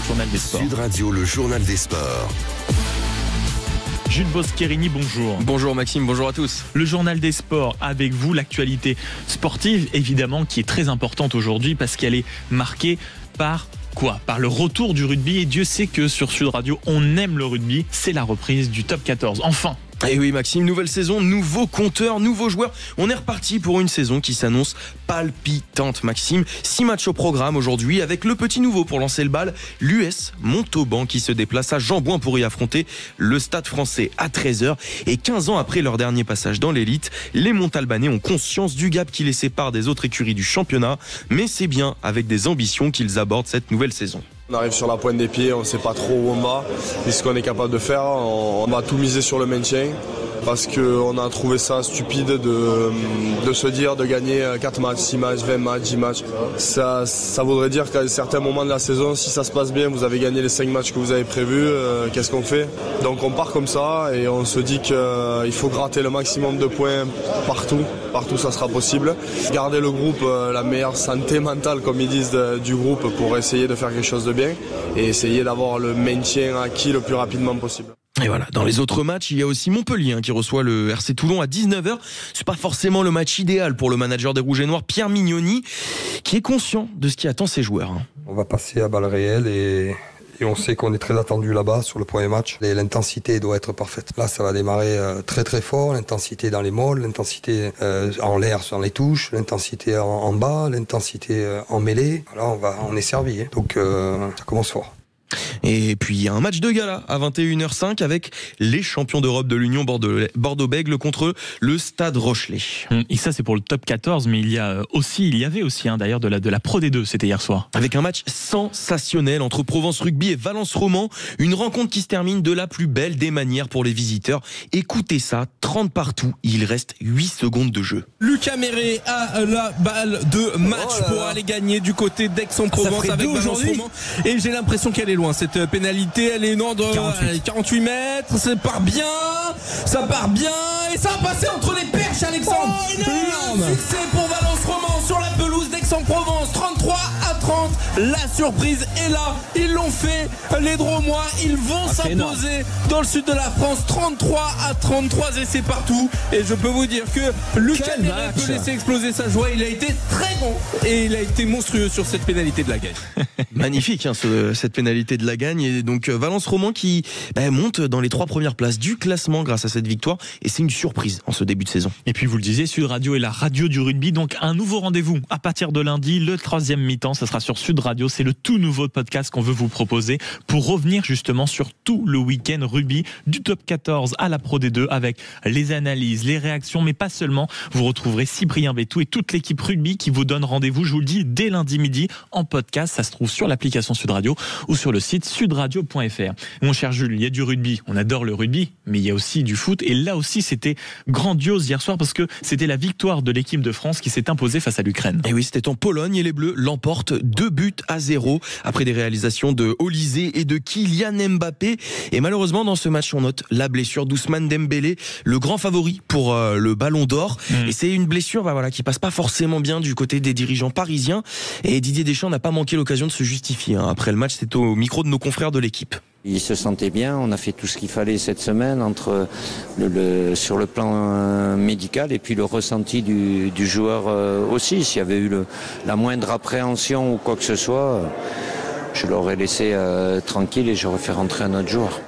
le journal des sports. Sud Radio, le journal des sports. Jules Boscherini, bonjour. Bonjour Maxime, bonjour à tous. Le journal des sports, avec vous, l'actualité sportive, évidemment, qui est très importante aujourd'hui parce qu'elle est marquée par quoi ? Par le retour du rugby. Et Dieu sait que sur Sud Radio, on aime le rugby. C'est la reprise du Top 14. Enfin. Et oui Maxime, nouvelle saison, nouveaux compteurs, nouveaux joueurs. On est reparti pour une saison qui s'annonce palpitante Maxime. 6 matchs au programme aujourd'hui avec le petit nouveau pour lancer le bal. L'US Montauban qui se déplace à Jean-Bouin pour y affronter le Stade Français à 13h. Et 15 ans après leur dernier passage dans l'élite, les Montalbanais ont conscience du gap qui les sépare des autres écuries du championnat. Mais c'est bien avec des ambitions qu'ils abordent cette nouvelle saison. On arrive sur la pointe des pieds, on ne sait pas trop où on va, ni ce qu'on est capable de faire. On va tout miser sur le maintien parce qu'on a trouvé ça stupide de se dire de gagner 4 matchs, 6 matchs, 20 matchs, 10 matchs. Ça voudrait dire qu'à certains moments de la saison, si ça se passe bien, vous avez gagné les 5 matchs que vous avez prévus, qu'est-ce qu'on fait ? Donc on part comme ça et on se dit qu'il faut gratter le maximum de points partout ça sera possible. Garder le groupe, la meilleure santé mentale comme ils disent du groupe pour essayer de faire quelque chose de bien et essayer d'avoir le maintien acquis le plus rapidement possible. Et voilà, dans les autres matchs, il y a aussi Montpellier qui reçoit le RC Toulon à 19h. C'est pas forcément le match idéal pour le manager des Rouges et Noirs, Pierre Mignoni, qui est conscient de ce qui attend ses joueurs. On va passer à balles réelles et on sait qu'on est très attendu là-bas sur le premier match. Et l'intensité doit être parfaite. Là, ça va démarrer très très fort. L'intensité dans les molles, l'intensité en l'air sur les touches, l'intensité en bas, l'intensité en mêlée. Alors on est servi. Donc ça commence fort. Et puis il y a un match de gala à 21h05 avec les champions d'Europe de l'Union Bordeaux-Bègles contre le Stade Rochelet. Et ça c'est pour le top 14, mais il y avait aussi d'ailleurs de la Pro D2, c'était hier soir. Avec un match sensationnel entre Provence Rugby et Valence Roman, une rencontre qui se termine de la plus belle des manières pour les visiteurs. Écoutez ça, 30 partout, il reste 8 secondes de jeu. Lucas Méré a la balle de match pour aller gagner du côté d'Aix-en-Provence avec Valence Roman. Et j'ai l'impression qu'elle est loin. Cette pénalité, elle est énorme de 48 mètres. Ça part bien et ça a passé entre les perches, Alexandre. Énorme succès pour Valence Roman sur la pelouse d'Aix-en-Provence. 33-30. La surprise est là. Ils l'ont fait. Les Dromois, ils vont s'imposer dans le sud de la France. 33-33 et c'est partout. Et je peux vous dire que Lucas Méré peut laisser exploser sa joie. Il a été très bon et il a été monstrueux sur cette pénalité de la gagne. Magnifique cette pénalité de la gagne. Et donc Valence Roman qui monte dans les 3 premières places du classement grâce à cette victoire. Et c'est une surprise en ce début de saison. Et puis vous le disiez, Sud Radio est la radio du rugby. Donc un nouveau rendez-vous à partir de lundi. Le 3e mi-temps, ça sera sur Sud Radio. C'est le tout nouveau podcast qu'on veut vous proposer pour revenir justement sur tout le week-end rugby du top 14 à la Pro D2 avec les analyses, les réactions, mais pas seulement. Vous retrouverez Cyprien Bétou et toute l'équipe rugby qui vous donne rendez-vous, je vous le dis, dès lundi midi en podcast. Ça se trouve sur l'application Sud Radio ou sur le site sudradio.fr. Mon cher Jules, il y a du rugby. On adore le rugby, mais il y a aussi du foot. Et là aussi, c'était grandiose hier soir parce que c'était la victoire de l'équipe de France qui s'est imposée face à l'Ukraine. Et oui, c'était en Pologne et les Bleus l'emportent 2-0 après des réalisations de Olysée et de Kylian Mbappé. Et malheureusement, dans ce match, on note la blessure d'Ousmane Dembélé, le grand favori pour le Ballon d'Or. Et c'est une blessure qui passe pas forcément bien du côté des dirigeants parisiens. Et Didier Deschamps n'a pas manqué l'occasion de se justifier. Après le match, c'était au micro de nos confrères de l'équipe. Il se sentait bien, on a fait tout ce qu'il fallait cette semaine entre sur le plan médical et puis le ressenti du joueur aussi. S'il y avait eu la moindre appréhension ou quoi que ce soit, je l'aurais laissé tranquille et j'aurais fait rentrer un autre joueur.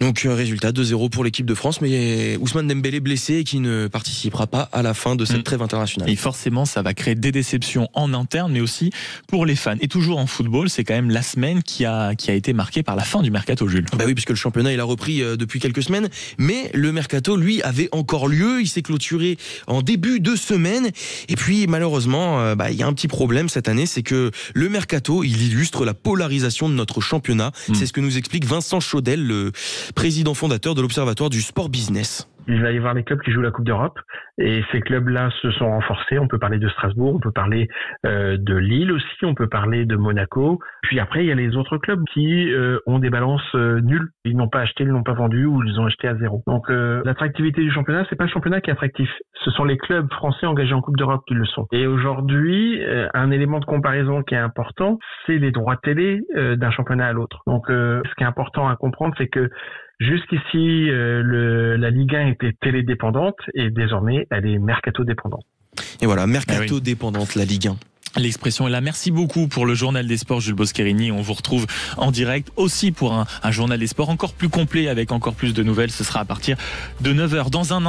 Donc résultat 2-0 pour l'équipe de France, mais Ousmane Dembélé blessé et qui ne participera pas à la fin de cette trêve internationale. Et forcément, ça va créer des déceptions en interne, mais aussi pour les fans. Et toujours en football, c'est quand même la semaine qui a été marquée par la fin du mercato, Jules. Bah oui, puisque le championnat il a repris depuis quelques semaines, mais le mercato lui avait encore lieu. Il s'est clôturé en début de semaine. Et puis malheureusement, il y a un petit problème cette année, c'est que le mercato il illustre la polarisation de notre championnat. C'est ce que nous explique Vincent Chaudel, le président fondateur de l'Observatoire du Sport Business. Il va y avoir les clubs qui jouent la Coupe d'Europe Et ces clubs-là se sont renforcés. On peut parler de Strasbourg, on peut parler de Lille aussi, on peut parler de Monaco. Puis après, il y a les autres clubs qui ont des balances nulles. Ils n'ont pas acheté, ils n'ont pas vendu ou ils ont acheté à zéro. Donc l'attractivité du championnat, c'est pas le championnat qui est attractif. Ce sont les clubs français engagés en Coupe d'Europe qui le sont. Et aujourd'hui, un élément de comparaison qui est important, c'est les droits télé d'un championnat à l'autre. Donc ce qui est important à comprendre, c'est que jusqu'ici, la Ligue 1 était télédépendante et désormais, elle est mercato-dépendante. Et voilà, mercato-dépendante, la Ligue 1. L'expression est là. Merci beaucoup pour le journal des sports, Jules Boscherini. On vous retrouve en direct aussi pour un journal des sports encore plus complet avec encore plus de nouvelles. Ce sera à partir de 9h dans un an.